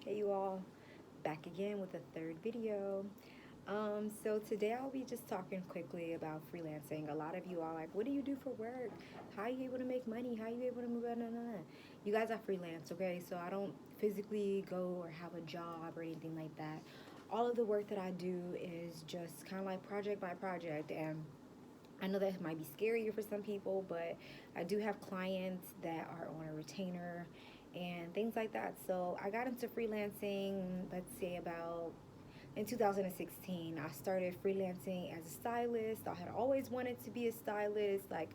Hey you all, back again with a third video. So today I'll be just talking quickly about freelancing. A lot of you are like, what do you do for work? How are you able to make money? How are you able to move on? You guys are freelance, okay? So I don't physically go or have a job or anything like that. All of the work that I do is just kind of like project by project, and I know that might be scarier for some people, but I do have clients that are on a retainer and things like that. So I got into freelancing, let's say about in 2016. I started freelancing as a stylist. I had always wanted to be a stylist. Like,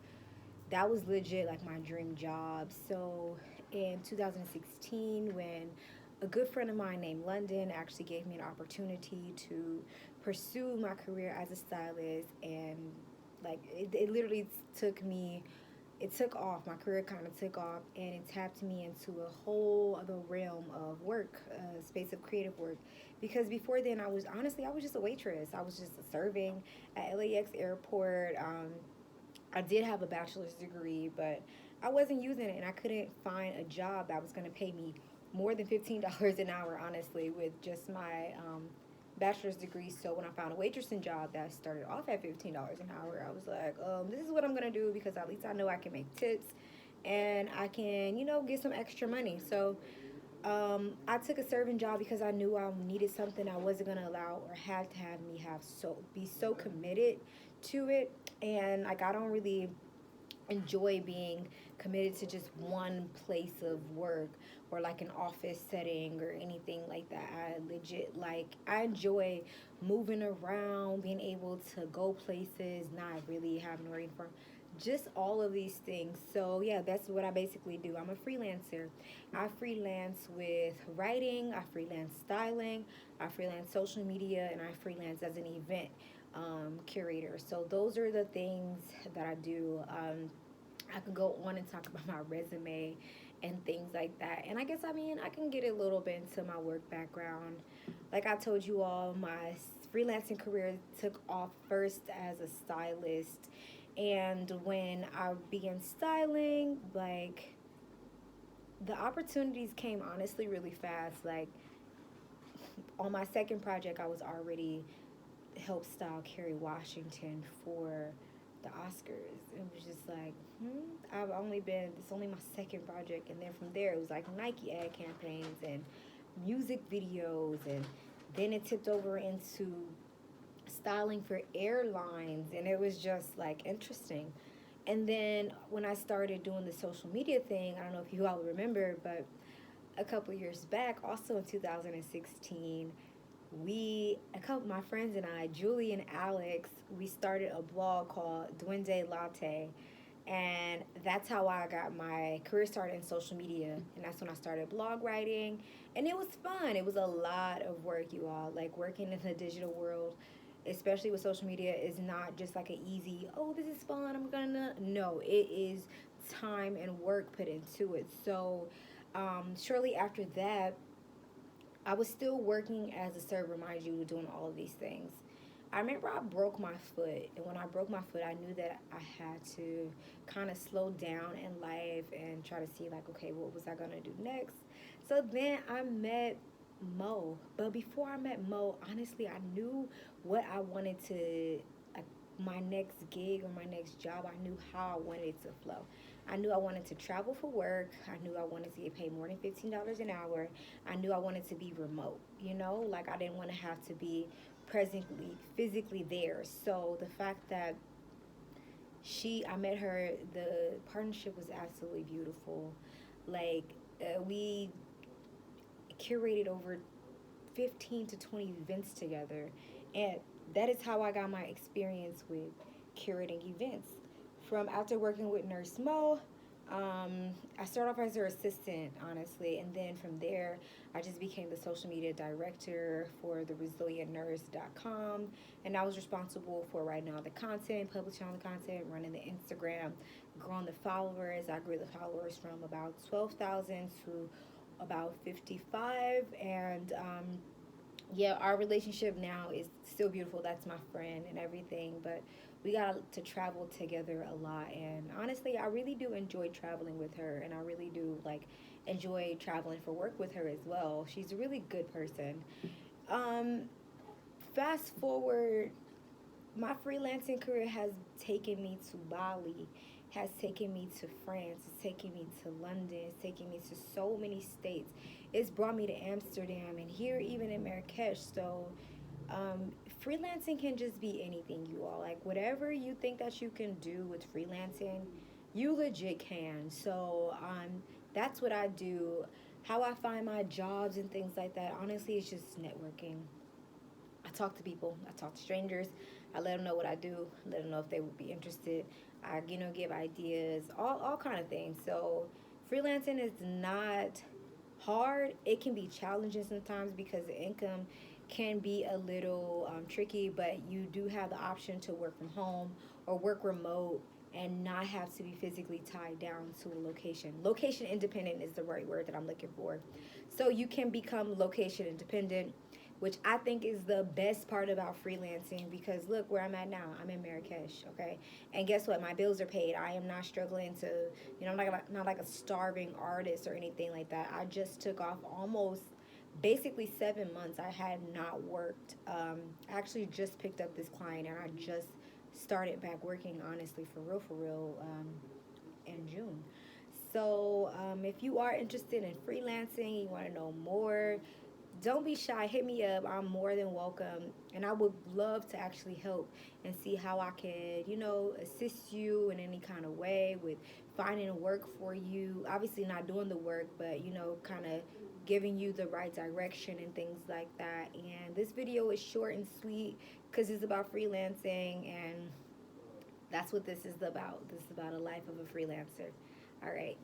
that was legit like my dream job. So in 2016, when a good friend of mine named London actually gave me an opportunity to pursue my career as a stylist, and like it literally took me, it took off. My career kind of took off, and it tapped me into a whole other realm of work, space of creative work. Because before then, I was just a waitress. I was just serving at LAX airport. I did have a bachelor's degree, but I wasn't using it, and I couldn't find a job that was going to pay me more than $15 an hour, honestly, with just my bachelor's degree. So when I found a waitressing job that started off at $15 an hour, I was like, this is what I'm going to do, because at least I know I can make tips and I can, get some extra money. So I took a serving job because I knew I needed something. I wasn't gonna allow or had to have me have so be so committed to it, and like I don't really enjoy being committed to just one place of work or like an office setting or anything like that. I enjoy moving around, being able to go places, not really having to wait for just all of these things. So yeah, that's what I basically do. I'm a freelancer. I freelance with writing, I freelance styling, I freelance social media, and I freelance as an event curator. So those are the things that I do. I could go on and talk about my resume and things like that. And I can get a little bit into my work background. Like I told you all, my freelancing career took off first as a stylist. And when I began styling, like the opportunities came honestly really fast. Like on my second project, I was already help style Kerry Washington for the Oscars. It was just like, it's only my second project. And then from there, it was like Nike ad campaigns and music videos. And then it tipped over into styling for airlines. And it was just like interesting. And then when I started doing the social media thing, I don't know if you all remember, but a couple years back, also in 2016, a couple my friends and I, Julie and Alex, we started a blog called Duende Latte, and that's how I got my career started in social media, and that's when I started blog writing, and it was fun. It was a lot of work, you all. Like working in the digital world, especially with social media, is not just like an easy, oh, this is fun, I'm gonna. No, it is time and work put into it. So shortly after that, I was still working as a server, mind you, doing all of these things. I remember I broke my foot, and when I broke my foot, I knew that I had to kind of slow down in life and try to see, like, okay, what was I gonna do next? So then I met Mo, but before I met Mo, honestly, I knew what I wanted to. uh, My next gig or my next job, I knew how I wanted it to flow. I knew I wanted to travel for work. I knew I wanted to get paid more than $15 an hour. I knew I wanted to be remote, like I didn't want to have to be presently, physically there. So the fact that I met her, the partnership was absolutely beautiful. Like, we curated over 15 to 20 events together. And that is how I got my experience with curating events. From after working with Nurse Mo, I started off as her assistant, honestly, and then from there, I just became the social media director for the resilientnurse.com, and I was responsible for writing all the content, publishing all the content, running the Instagram, growing the followers. I grew the followers from about 12,000 to about 55, and yeah, our relationship now is still beautiful. That's my friend and everything, but we got to travel together a lot. And honestly, I really do enjoy traveling with her, and I really do like enjoy traveling for work with her as well. She's a really good person. Um, Fast forward, my freelancing career has taken me to Bali, has taken me to France, it's taken me to London, it's taken me to so many states. It's brought me to Amsterdam and here even in Marrakesh. So freelancing can just be anything, you all. Like whatever you think that you can do with freelancing, you legit can. So that's what I do. How I find my jobs and things like that, honestly, it's just networking. I talk to people. I talk to strangers. I let them know what I do. Let them know if they would be interested. I, give ideas, all kind of things. So freelancing is not hard. It can be challenging sometimes because the income can be a little tricky, but you do have the option to work from home or work remote and not have to be physically tied down to a location. Location independent is the right word that I'm looking for. So you can become location independent, which I think is the best part about freelancing because look where I'm at now. I'm in Marrakesh, okay? And guess what? My bills are paid. I am not struggling to, I'm not like a starving artist or anything like that. I just took off almost basically 7 months. I had not worked. I actually just picked up this client and I just started back working, honestly, for real, in June. So if you are interested in freelancing, you want to know more, don't be shy. Hit me up. I'm more than welcome. And I would love to actually help and see how I can, assist you in any kind of way with finding work for you. Obviously, not doing the work, but, kind of giving you the right direction and things like that. And this video is short and sweet because it's about freelancing, and that's what this is about. This is about a life of a freelancer. All right.